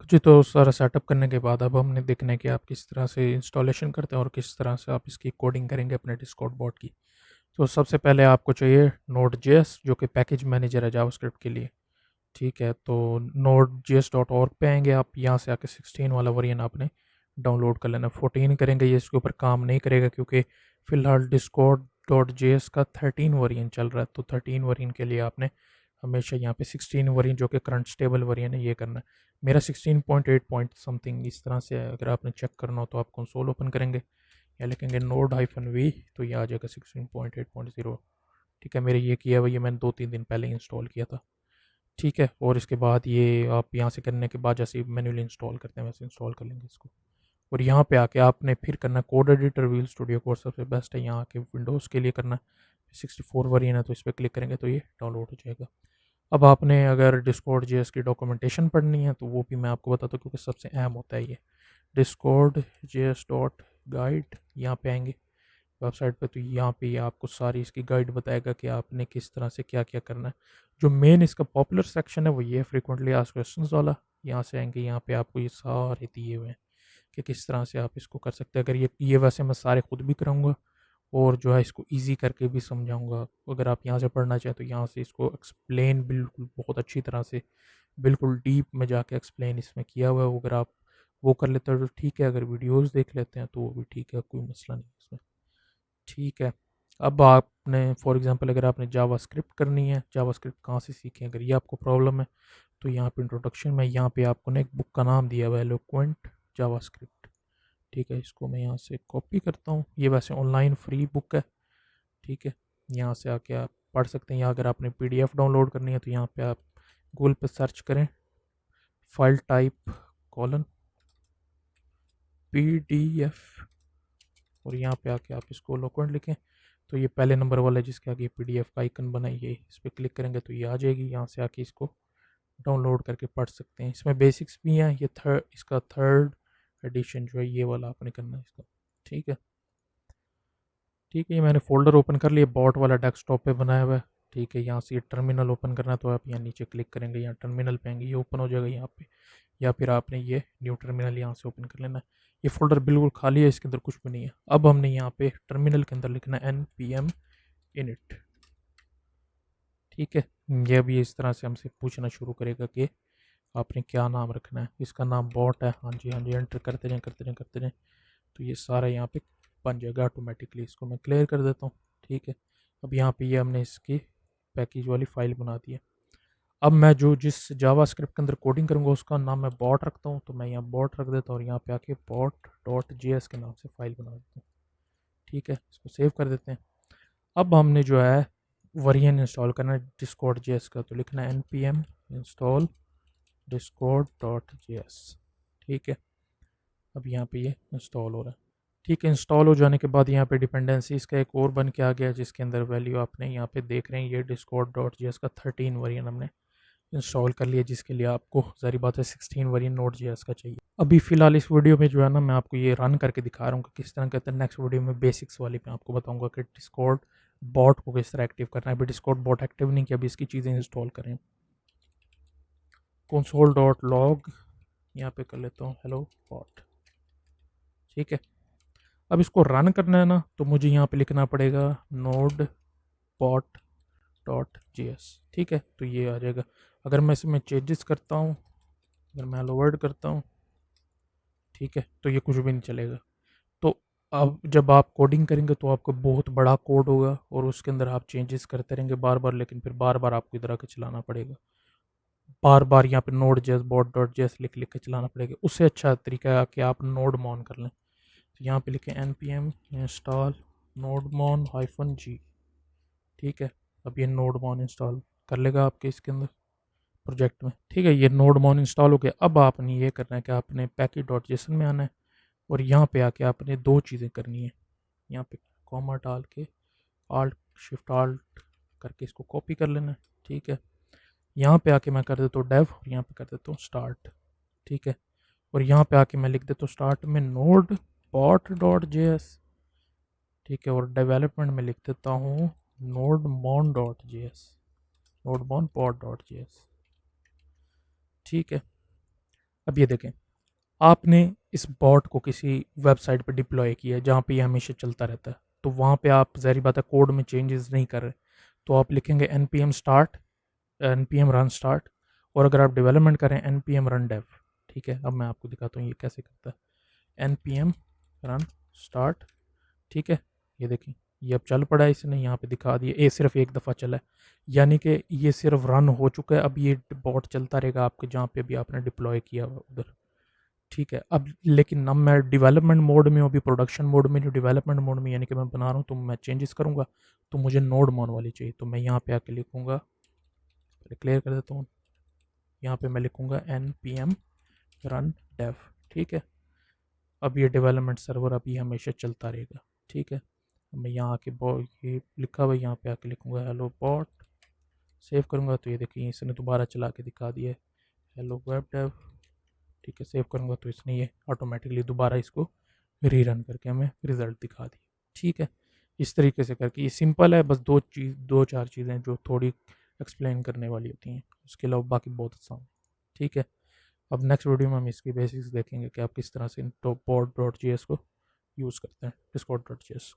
जी, तो सारा सेटअप करने के बाद अब हमने देखना है कि आप किस तरह से इंस्टॉलेशन करते हैं और किस तरह से आप इसकी कोडिंग करेंगे अपने डिस्कॉर्ड बॉट की। तो सबसे पहले आपको चाहिए नोड जेएस जो कि पैकेज मैनेजर है जावास्क्रिप्ट के लिए। ठीक है, तो नोड जेएस डॉट ऑर्ग पे आएंगे आप, यहाँ से आके 16 वाला वर्जन आपने डाउनलोड कर लेना। 14 करेंगे ये इसके ऊपर काम नहीं करेगा क्योंकि फ़िलहाल डिस्कॉर्ड डॉट जेएस का 13 वर्जन चल रहा है, तो 13 वर्जन के लिए आपने हमेशा यहाँ पे 16 वर्जन जो कि करंट स्टेबल वर्जन है ये करना है। मेरा 16.8 पॉइंट समथिंग इस तरह से है। अगर आपने चेक करना हो तो आप कंसोल ओपन करेंगे या लिखेंगे नोड हाइफन वी तो ये आ जाएगा 16.8.0। ठीक है, मेरे ये किया हुआ, ये मैंने 2-3 दिन पहले इंस्टॉल किया था। ठीक है, और इसके बाद ये आप यहाँ से करने के बाद जैसे मैन्युअली इंस्टॉल करते हैं वैसे इंस्टॉल कर लेंगे इसको। और यहाँ पे आके आपने फिर करना code editor wheel studio code सबसे बेस्ट है, यहाँ आके विंडोज़ के लिए करना है। 64 वर्जन है तो इस पर क्लिक करेंगे तो ये डाउनलोड हो जाएगा। अब आपने अगर डिस्कॉर्ड जेएस की डॉक्यूमेंटेशन पढ़नी है तो वो भी मैं आपको बताता हूँ क्योंकि सबसे अहम होता है ये। डिस्कॉर्ड जेएस डॉट गाइड यहाँ पे आएंगे वेबसाइट पे, तो यहाँ पे ये आपको सारी इसकी गाइड बताएगा कि आपने किस तरह से क्या क्या करना है। जो मेन इसका पॉपुलर सेक्शन है वो ये फ्रीक्वेंटली आस्क्ड क्वेश्चंस वाला। यहाँ से आएंगे, यहाँ पे आपको ये सारे दिए हुए हैं कि किस तरह से आप इसको कर सकते हैं। अगर ये वैसे मैं सारे खुद भी कराऊंगा और जो है इसको इजी करके भी समझाऊंगा। अगर आप यहाँ से पढ़ना चाहें तो यहाँ से इसको एक्सप्लेन बिल्कुल बहुत अच्छी तरह से बिल्कुल डीप में जाके एक्सप्लेन इसमें किया हुआ है। अगर आप वो कर लेते हो तो ठीक है, अगर वीडियोस देख लेते हैं तो वो भी ठीक है, कोई मसला नहीं इसमें। ठीक है, अब आपने फॉर एग्जांपल अगर आपने जावास्क्रिप्ट करनी है, जावास्क्रिप्ट कहाँ से सीखें अगर ये आपको प्रॉब्लम है, तो यहाँ पे इंट्रोडक्शन में यहाँ पे आपको ना एक बुक का नाम दिया हुआ है एलोक्वेंट जावास्क्रिप्ट। ठीक है, इसको मैं यहाँ से कॉपी करता हूँ, ये वैसे ऑनलाइन फ्री बुक है। ठीक है, यहाँ से आके आप पढ़ सकते हैं, या अगर आपने पीडीएफ डाउनलोड करनी है तो यहाँ पे आप गूगल पे सर्च करें फाइल टाइप कॉलन पीडीएफ और यहाँ पे आके आप इसको एलोक्वेंट लिखें तो ये पहले नंबर वाला है जिसके आगे पीडीएफ का आइकन बना है, ये इस पर क्लिक करेंगे तो ये आ जाएगी। यहाँ से आके इसको डाउनलोड करके पढ़ सकते हैं। इसमें बेसिक्स भी हैं, ये इसका थर्ड एडिशन जो है ये वाला आपने करना है इसका। ठीक है, ठीक है, ये मैंने फोल्डर ओपन कर लिया, बॉट वाला डेस्कटॉप पे बनाया हुआ है। ठीक है, यहाँ से ये टर्मिनल ओपन करना है तो आप यहाँ नीचे क्लिक करेंगे, यहाँ टर्मिनल पे आएंगे, ये ओपन हो जाएगा यहाँ पे। या फिर आपने ये न्यू टर्मिनल यहाँ से ओपन कर लेना है। ये फोल्डर बिल्कुल खाली है, इसके अंदर कुछ भी नहीं है। अब हमने यहाँ पे टर्मिनल के अंदर लिखना है npm init। ठीक है, ये अभी इस तरह से हमसे पूछना शुरू करेगा कि आपने क्या नाम रखना है। इसका नाम बॉट है, हाँ जी हाँ जी, एंटर करते रहें करते रहें करते रहें तो ये सारा यहाँ पे बन जाएगा ऑटोमेटिकली। इसको मैं क्लियर कर देता हूँ। ठीक है, अब यहाँ पे ये हमने इसकी पैकेज वाली फाइल बना दी है। अब मैं जो जिस जावास्क्रिप्ट के अंदर कोडिंग करूँगा उसका नाम मैं बॉट रखता हूँ, तो मैं यहाँ बॉट रख देता हूँ और यहाँ पे आके बॉट डॉट जेएस के नाम से फाइल बना देता हूँ। ठीक है, इसको सेव कर देते हैं। अब हमने जो है वर्जन इंस्टॉल करना है डिस्कॉर्ड जेएस का, तो लिखना है npm install Discord dot JS. ठीक है, अब यहाँ पे ये इंस्टॉल हो रहा है। ठीक है, इंस्टॉल हो जाने के बाद यहाँ पे डिपेंडेंसी इसका एक और बन के आ गया जिसके अंदर वैल्यू आपने यहाँ पे देख रहे हैं, ये डिस्कॉर्ड डॉट जेएस का 13 वर्जन हमने इंस्टॉल कर लिया, जिसके लिए आपको सारी बात है 16 वर्जन नोड जेएस का चाहिए। अभी फ़िलहाल इस वीडियो में जो है ना मैं आपको ये रन करके दिखा रहा हूँ कि किस तरह कहते हैं। नेक्स्ट वीडियो में बेसिक्स वाली मैं आपको बताऊँगा कि डिस्कॉर्ड बॉट को किस तरह एक्टिव करना है। अभी डिस्कॉर्ड बॉट एक्टिव नहीं किया, अभी इसकी चीज़ें इंस्टॉल करें। कंसोल डॉट लॉग यहाँ पे कर लेता हूँ हेलो बॉट। ठीक है, अब इसको रन करना है ना तो मुझे यहाँ पे लिखना पड़ेगा node bot dot G S. ठीक है, तो ये आ जाएगा। अगर मैं इसमें चेंजेस करता हूँ, अगर मैं हेलो वर्ड करता हूँ, ठीक है, तो ये कुछ भी नहीं चलेगा। तो अब जब आप कोडिंग करेंगे तो आपको बहुत बड़ा कोड होगा और उसके अंदर आप चेंजेस करते रहेंगे बार बार, लेकिन फिर बार बार आपको इधर आके चलाना पड़ेगा। बार बार यहाँ पे नोड जेस बॉट डॉट जेस लिख लिख के चलाना पड़ेगा। उससे अच्छा तरीका है कि आप नोड मॉन कर लें। तो यहाँ पे लिखें npm इंस्टॉल नोडमॉन हाइफन जी। ठीक है, अब ये नोडमॉन इंस्टॉल कर लेगा आपके इसके अंदर प्रोजेक्ट में। ठीक है, ये नोडमॉन इंस्टॉल हो गया। अब आपने ये करना है कि आपने पैकेज डॉट जेसन में आना है और यहाँ पे आके आपने दो चीज़ें करनी है। यहाँ पे कॉमा डाल के आल्ट शिफ्ट आल्ट करके इसको कॉपी कर लेना है। ठीक है, यहाँ पे आके मैं कर देता हूँ डेव और यहाँ पे कर देता हूँ स्टार्ट। ठीक है, और यहाँ पे आके मैं लिख देता हूँ स्टार्ट में नोड बॉट डॉट जेएस। ठीक है, और डेवलपमेंट में लिख देता हूँ nodemon dot JS, nodemon pod dot JS. ठीक है, अब ये देखें, आपने इस बॉट को किसी वेबसाइट पर डिप्लॉय किया है जहाँ पे ये हमेशा चलता रहता है, तो वहाँ पे आप ज़ाहिर बात है कोड में चेंजेस नहीं कर रहे, तो आप लिखेंगे npm start, npm run start, और अगर आप डेवलपमेंट करें npm run dev। ठीक है, अब मैं आपको दिखाता हूँ ये कैसे करता है। npm run start, ठीक है, ये देखिए ये अब चल पड़ा है, इसने यहाँ पे दिखा दिया, ये सिर्फ एक दफ़ा चला है, यानी कि ये सिर्फ रन हो चुका है। अब ये बॉट चलता रहेगा आपके जहाँ पे भी आपने डिप्लॉय किया हुआ उधर। ठीक है, अब लेकिन अब मैं डेवलपमेंट मोड में हूँ, अभी प्रोडक्शन मोड में नहीं, डेवलपमेंट मोड में, यानी कि मैं बना रहा हूँ, तो मैं चेंजेस करूँगा, तो मुझे नोड मोड वाली चाहिए, तो मैं यहाँ पे आके लिखूँगा, पहले क्लियर कर देता हूँ, यहाँ पे मैं लिखूँगा npm run dev। ठीक है, अब ये डेवलपमेंट सर्वर अभी हमेशा चलता रहेगा। ठीक है, मैं यहाँ आके ये लिखा हुआ यहाँ पे आके लिखूँगा हेलो बॉट, सेव करूँगा तो ये देखिए इसने दोबारा चला के दिखा दिया है हेलो वेब डेव। ठीक है, सेव करूँगा तो इसने ये ऑटोमेटिकली दोबारा इसको रीरन करके हमें रिज़ल्ट दिखा दिया। ठीक है, इस तरीके से करके, ये सिंपल है, बस दो चार चीज़ें जो थोड़ी एक्सप्लेन करने वाली होती हैं, उसके अलावा बाकी बहुत आसान। ठीक है, अब नेक्स्ट वीडियो में हम इसकी बेसिक्स देखेंगे कि आप किस तरह से इन टॉप डॉट जी एस को यूज़ करते हैं, डिस्कॉर्ड डॉट जी एस।